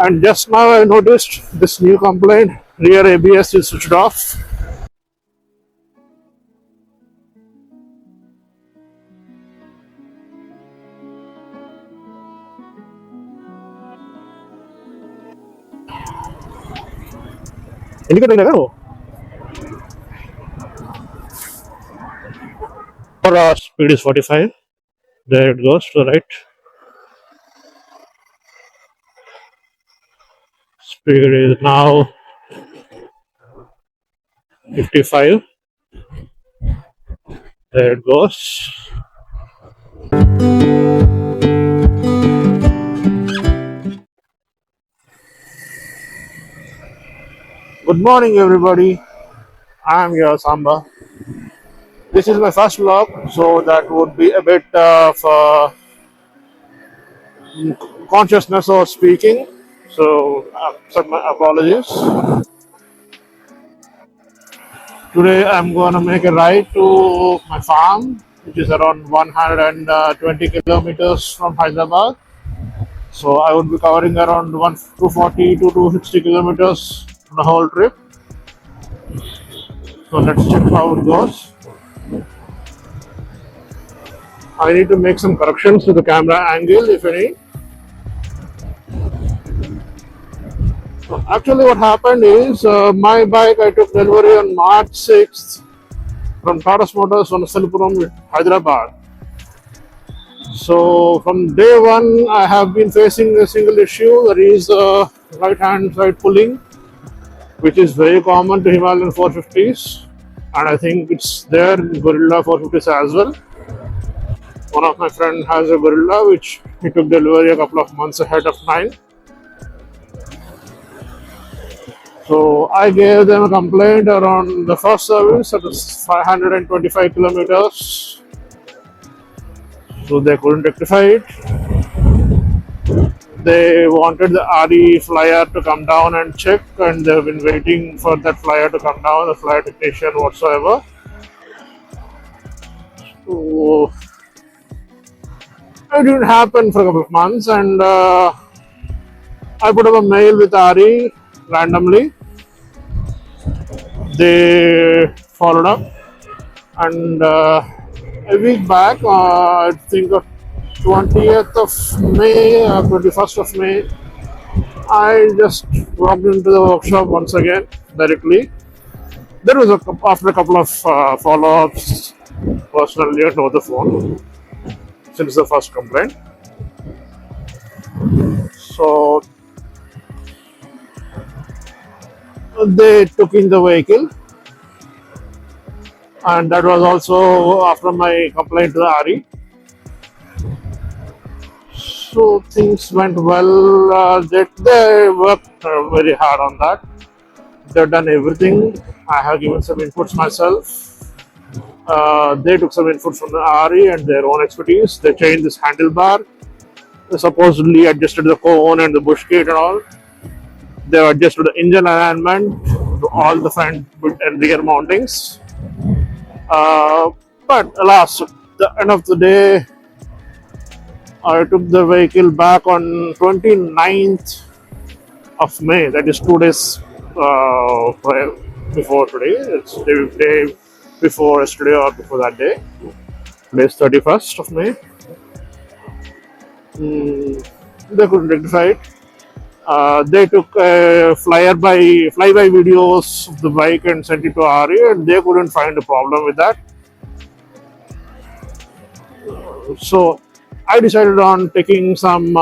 And just now I noticed this new complaint, rear ABS is switched off. For speed is 45. There it goes to the right. Speed is now 55. There it goes. Good morning, everybody. I am your Samba. This is my first vlog, so that would be a bit of consciousness of speaking. So, accept my apologies. Today, I'm going to make a ride to my farm, which is around 120 kilometers from Hyderabad. So, I would be covering around 240 to 260 kilometers the whole trip. So, let's check how it goes. I need to make some corrections to the camera angle, if any. So actually, what happened is my bike I took delivery on March 6th from Tata Motors on Silpuram, Hyderabad. So from day one, I have been facing a single issue, that is right-hand side pulling, which is very common to Himalayan 450s, and I think it's there in Guerrilla 450s as well. One of my friends has a Guerrilla, which he took delivery a couple of months ahead of mine. So I gave them a complaint around the first service, that was 525 kilometers. So they couldn't rectify it. They wanted the RE flyer to come down and check, and they've been waiting for that flyer to come down, the flyer technician whatsoever. So it didn't happen for a couple of months, and I put up a mail with RE randomly. They followed up, and a week back, I think 20th of May, 21st of May, I just walked into the workshop once again directly. There was after a couple of follow-ups personally and over the phone since the first complaint. So they took in the vehicle, and that was also after my complaint to the RE. So things went well. They worked very hard on that. They've done everything. I have given some inputs myself. They took some input from the RE and their own expertise. They changed this handlebar. They supposedly adjusted the cone and the bush gate and all. They adjusted the engine alignment to all the front and rear mountings. But alas, at the end of the day, I took the vehicle back on 29th of May. That is 2 days before today. It's day before yesterday or before that day. Today is 31st of May. They couldn't rectify it. They took flyby videos of the bike and sent it to RE, and they couldn't find a problem with that. So I decided on taking some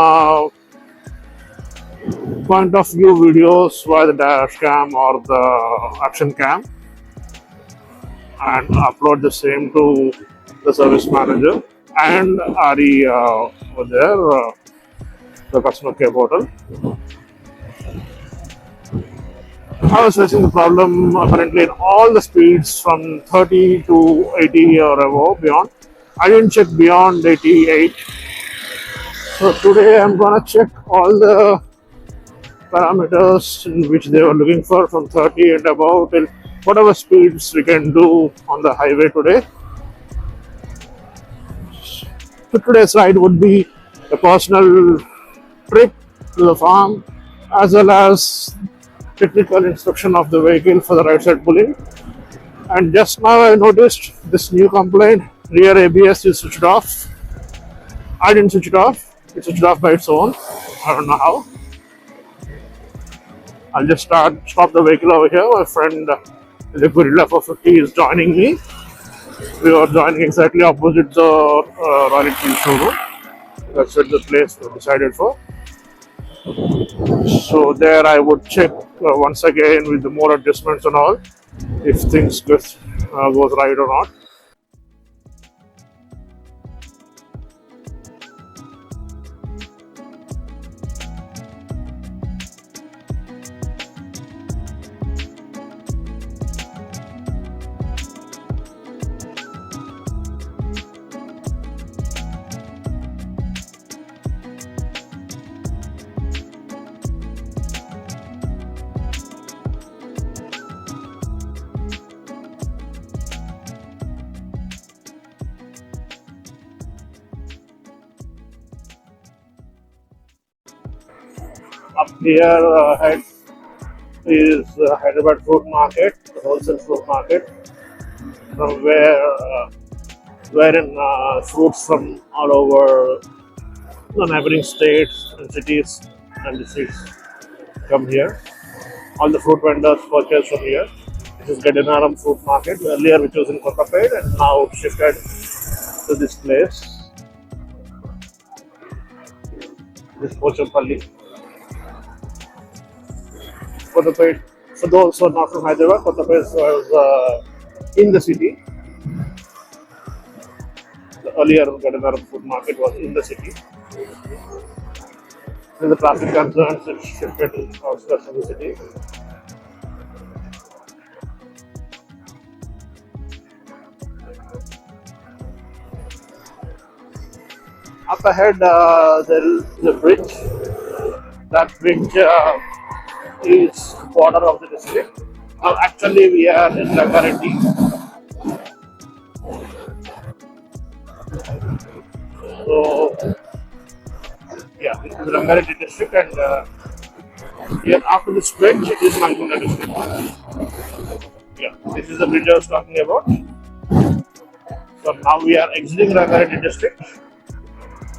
point of view videos via the dash cam or the action cam and upload the same to the service manager and RE over there, the customer care portal. I was facing the problem apparently in all the speeds from 30 to 80 or above beyond. I didn't check beyond 88. So today I'm gonna check all the parameters in which they were looking for from 30 and above till whatever speeds we can do on the highway today. So today's ride would be a personal trip to the farm as well as technical inspection of the vehicle for the right side pulling. And just now I noticed this new complaint: rear ABS is switched off. I didn't switch it off; it switched off by its own. I don't know how. I'll just stop the vehicle over here. My friend, the Guerrilla450, is joining me. We are joining exactly opposite the Royal Enfield showroom. That's what the place we decided for. So there I would check once again with the more adjustments and all if things goes right or not. Up here ahead is Hyderabad fruit market, the wholesale fruit market, from wherein fruits from all over the neighboring states and cities and districts come here. All the fruit vendors purchase from here. This is Gadanaram fruit market, earlier which was in Kottapet and now shifted to this place, this Pochampalli. Kottapet, for those who are not from Hyderabad, Kottapet was in the city. The earlier Gadanaram food market was in the city. With the traffic concerns, it shifted to outskirts of the city. Up ahead, there is a bridge. That bridge is border of the district. Actually, we are in Rangareddy. So, yeah, this is Rangareddy district, and here after this bridge, it is Nalgonda district. Yeah, this is the bridge I was talking about. So now we are exiting Rangareddy district,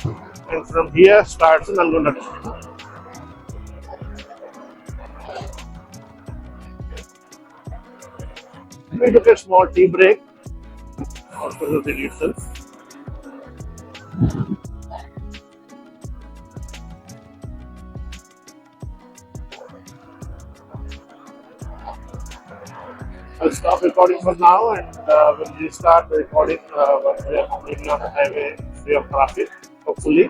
and from here starts Nalgonda district. We took a small tea break after the city itself. I'll stop recording for now and we'll restart the recording once we are completely on the highway, free of traffic, hopefully.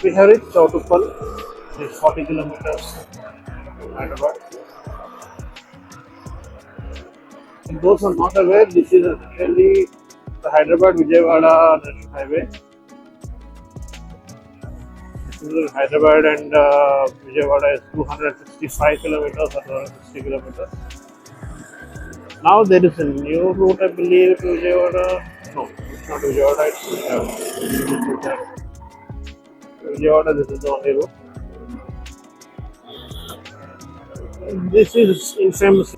We have reached Chautupal. It's 40 kilometers from Hyderabad. And those who are not aware, this is really the Hyderabad-Vijayawada National Highway. This is Hyderabad and Vijayawada is 265 kilometers or 260 kilometers. Now there is a new route, I believe, to Vijayawada. No, it's not Vijayawada, it's Vijayawada, this is the only route. This is infamous.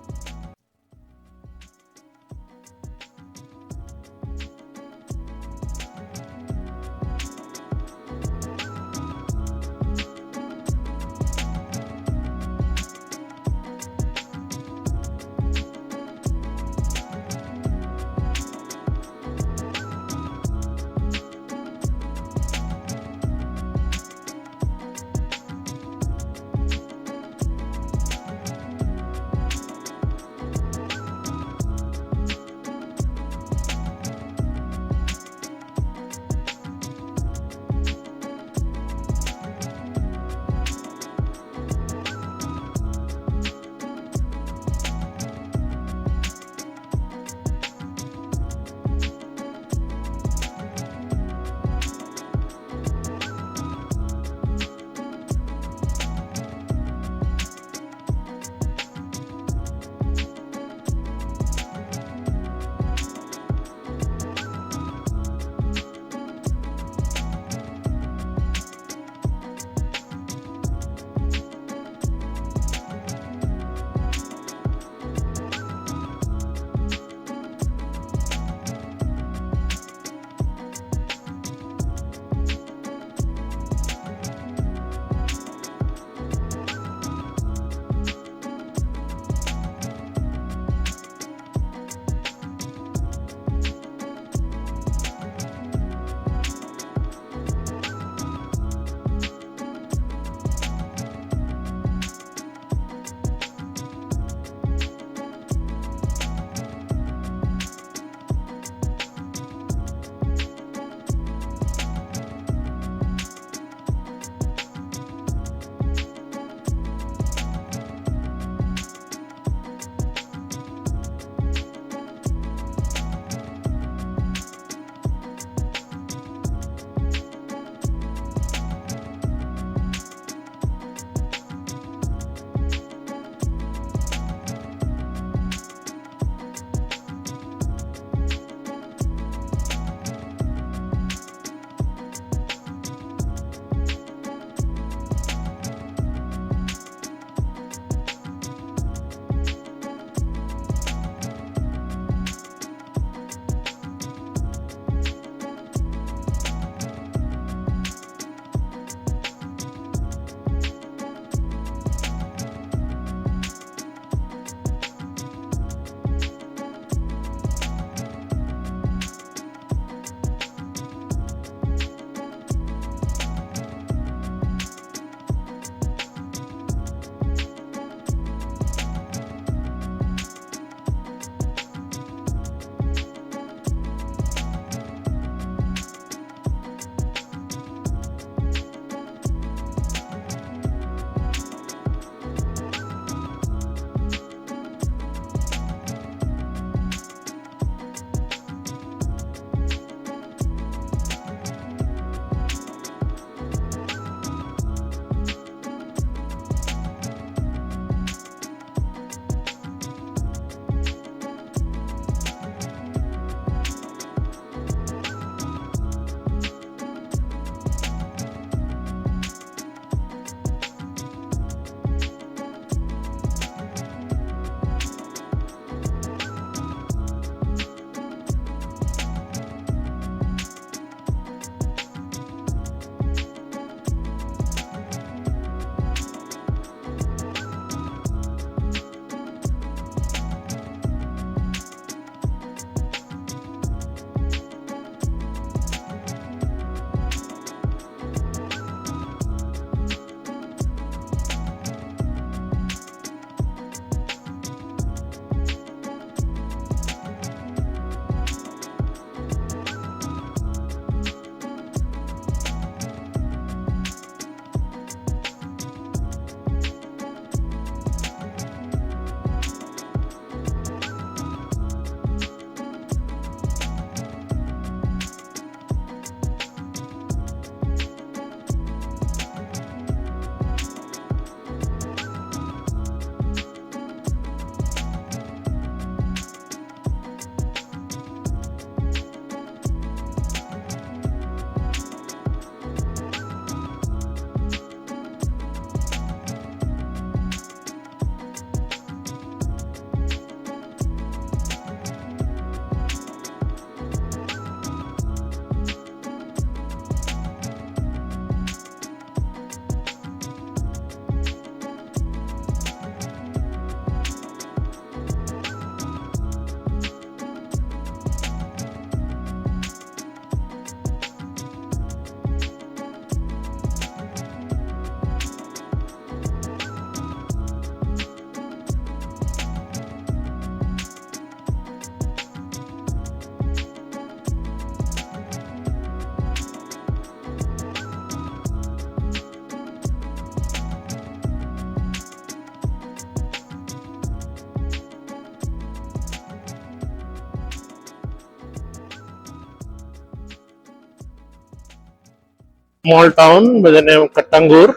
small town by the name of Kattangur.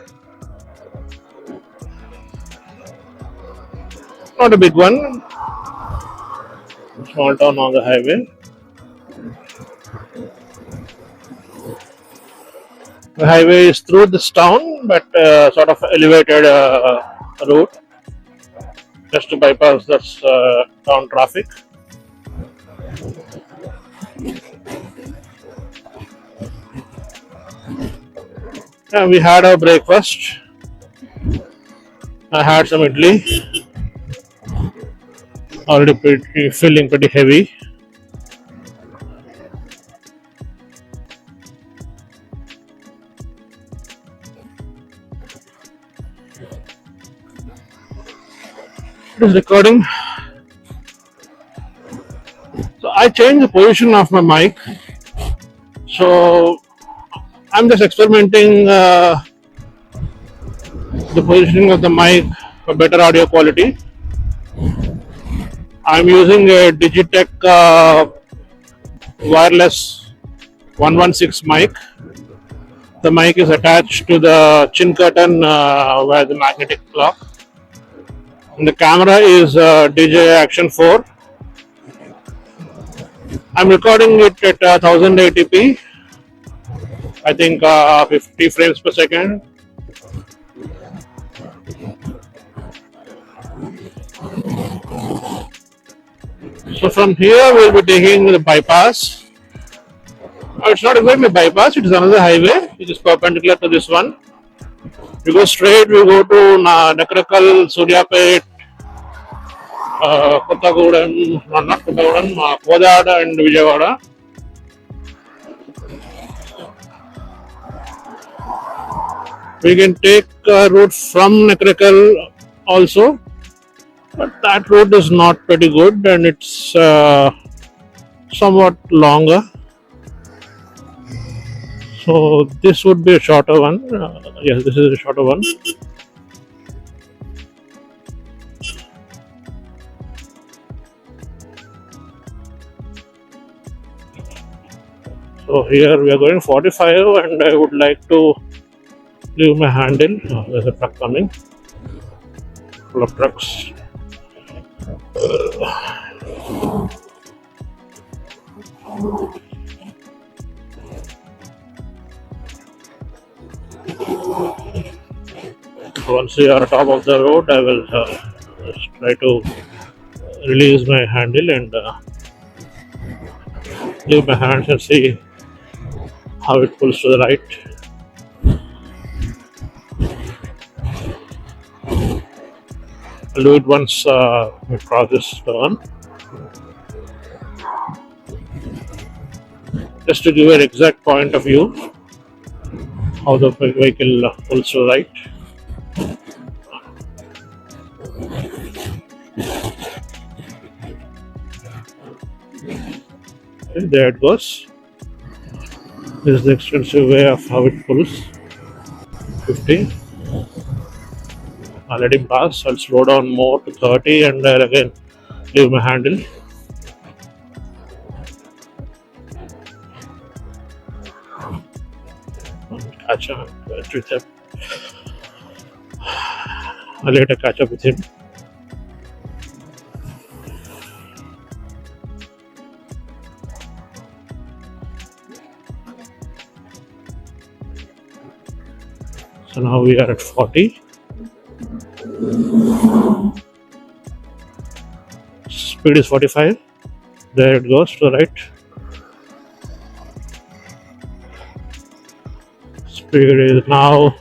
Not a big one. Small town on the highway. The highway is through this town, but sort of elevated route just to bypass this town traffic. We had our breakfast. I had some idli. Already feeling pretty heavy. It is recording. So I changed the position of my mic. So I'm just experimenting the positioning of the mic for better audio quality. I'm using a Digitech wireless 116 mic. The mic is attached to the chin curtain where the magnetic clock. And the camera is DJI Action 4. I'm recording it at 1080p. I think 50 frames per second. So from here we'll be taking the bypass. It's not exactly a bypass, it is another highway which is perpendicular to this one. We go straight, we go to Nakrakal, Suryapet, Kottagudem, not Kottagudem, Kodada and Vijayawada. We can take a route from Nakrakal also, but that route is not pretty good and it's somewhat longer. So this would be a shorter one. Yes, this is a shorter one. So here we are going 45 and I would like to leave my handle. Oh, there's a truck coming. Full of trucks. Once we are on top of the road, I will just try to release my handle and leave my hands and see how it pulls to the right. I'll do it once we cross this turn. Just to give an exact point of view how the vehicle pulls to the right. Okay, there it goes. This is the extensive way of how it pulls. 50. I'll let him pass. I'll slow down more to 30 and I'll again leave my handle. Catch up with him. I'll later catch up with him. So now we are at 40. Speed is 45. There it goes to the right. Speed is now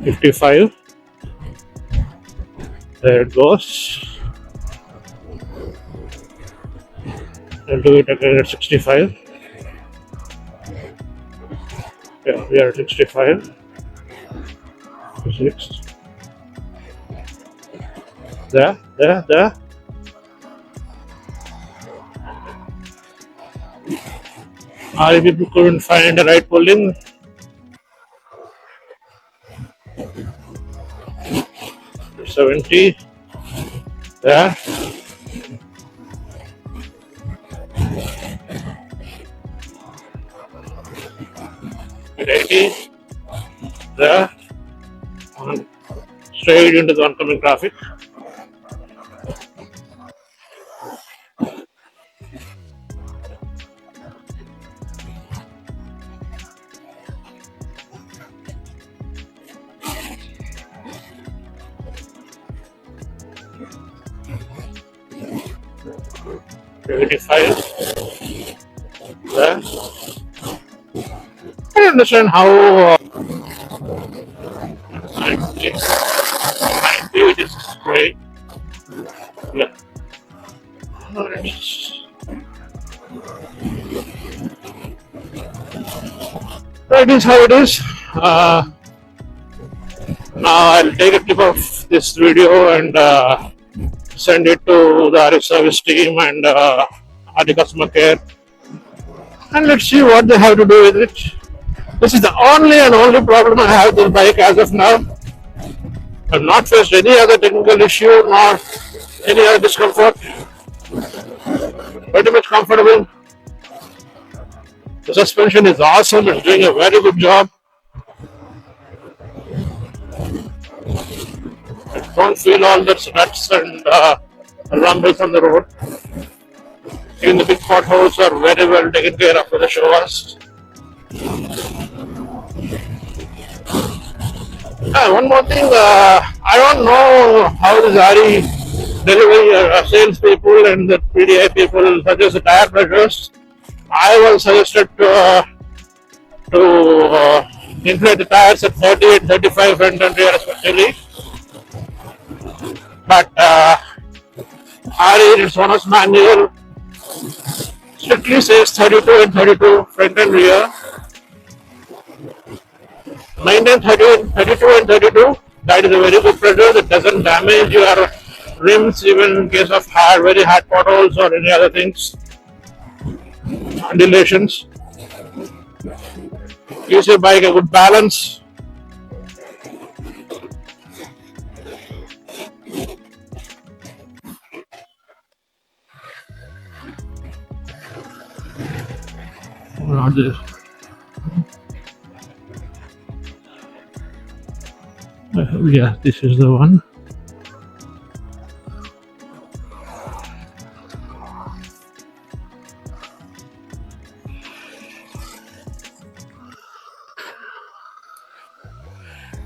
55. There it goes. I'll do it again at 65. Yeah, we are at 65. 6. There. If people couldn't find the right pulling, it's 70. There. 80 there, and straight into the oncoming traffic. '85 there. I don't understand how 90, which is great. Yeah. That is how it is. Now I'll take a clip of this video and send it to the RX service team and the customer care, and let's see what they have to do with it. This is the only problem I have with the bike as of now. I've not faced any other technical issue nor any other discomfort. Pretty much comfortable. The suspension is awesome. It's doing a very good job. I don't feel all the ruts and rumbles on the road. Even the big potholes are very well taken care of for the show us. One more thing, I don't know how the Zari delivery salespeople and the PDI people suggest the tire pressures. I was suggested to inflate the tires at 38, 35 front and rear respectively. But RE, its owner's manual strictly says 32 and 32 front and rear. Maintain 32 and 32. That is a very good pressure that doesn't damage your rims even in case of very hard potholes or any other things. Undulations. Gives your bike a good balance. Not this. Yeah, this is the one.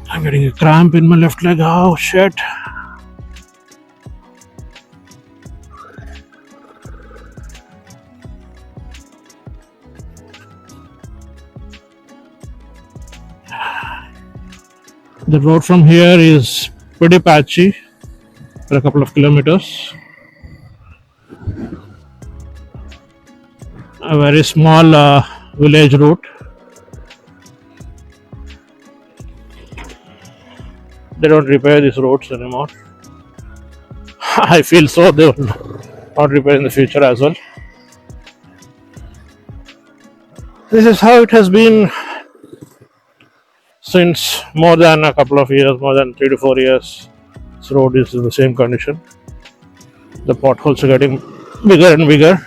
I'm getting a cramp in my left leg. Oh shit. The road from here is pretty patchy for a couple of kilometers. A very small village route. They don't repair these roads anymore. I feel so they will not repair in the future as well. This is how it has been since more than a couple of years, more than 3 to 4 years. This road is in the same condition. The potholes are getting bigger and bigger.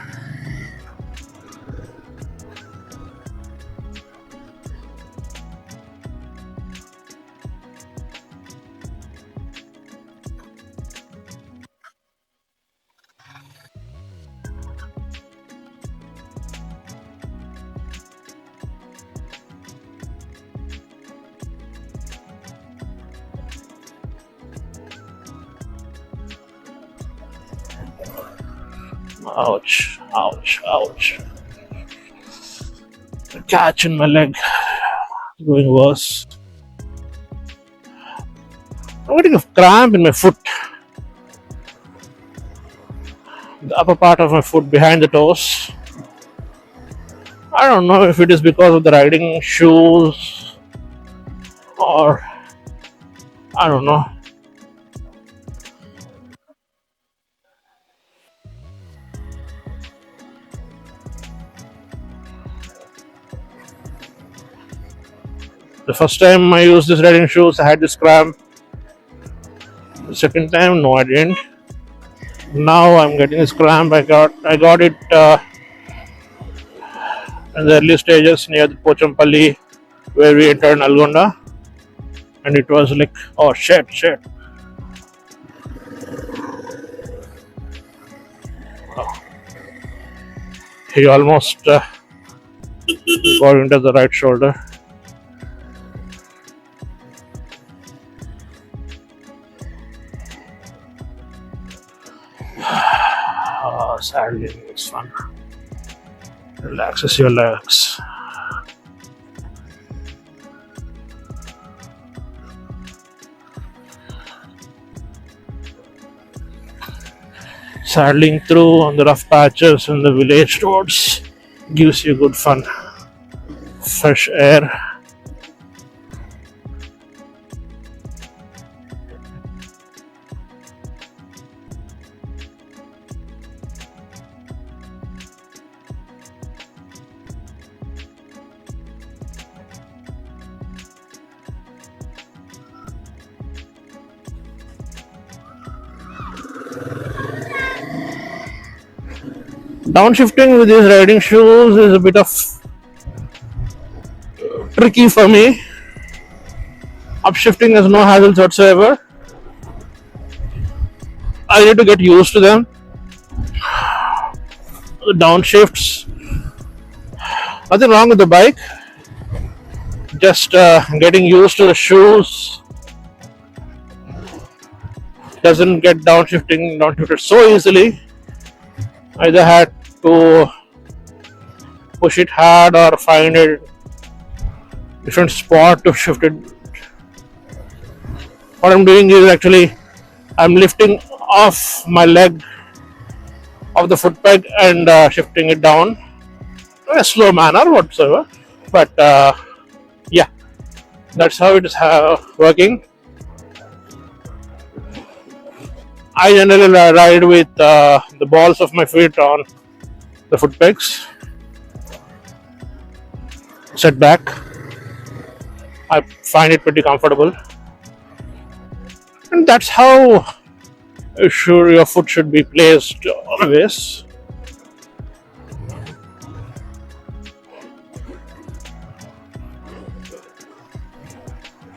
Ouch, ouch, ouch. The catch in my leg is going worse. I'm getting a cramp in my foot. The upper part of my foot behind the toes. I don't know if it is because of the riding shoes or I don't know. The first time I used this riding shoes, I had this cramp. The second time, no, I didn't. Now I'm getting this cramp. I got it in the early stages near the Pochampalli where we entered Nalgonda, and it was like, oh shit. He almost got into the right shoulder. Sadly, it's fun. Relaxes your legs. Saddling through on the rough patches and the village roads gives you good fun. Fresh air. Downshifting with these riding shoes is a bit of tricky for me. Upshifting has no hassles whatsoever. I need to get used to them. The downshifts, nothing wrong with the bike. Just getting used to the shoes. Doesn't get downshifted so easily. Either had to push it hard or find a different spot to shift it. What I'm doing is actually I'm lifting off my leg of the foot peg and shifting it down in a slow manner whatsoever. But yeah, that's how it is working. I generally ride with the balls of my feet on the foot pegs, set back. I find it pretty comfortable, and that's how your foot should be placed always.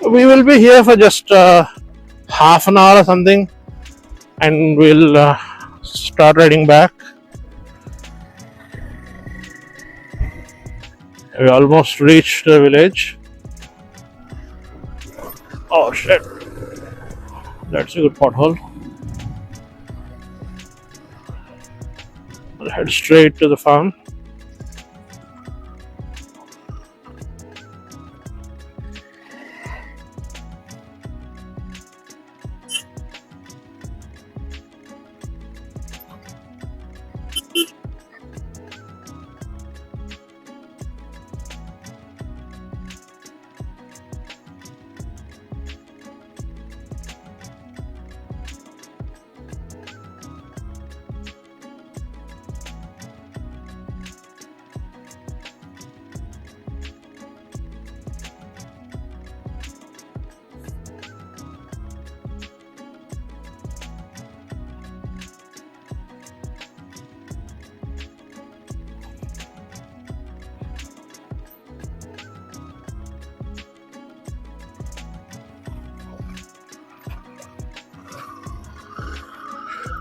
We will be here for just half an hour or something, and we'll start riding back. We almost reached the village. Oh shit, that's a good pothole. I'll head straight to the farm.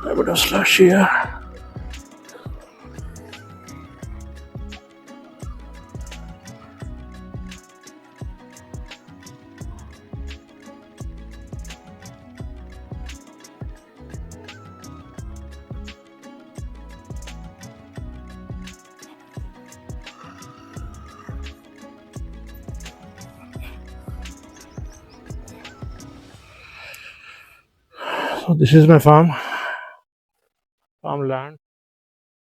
A bit of slush here. So this is my farmland.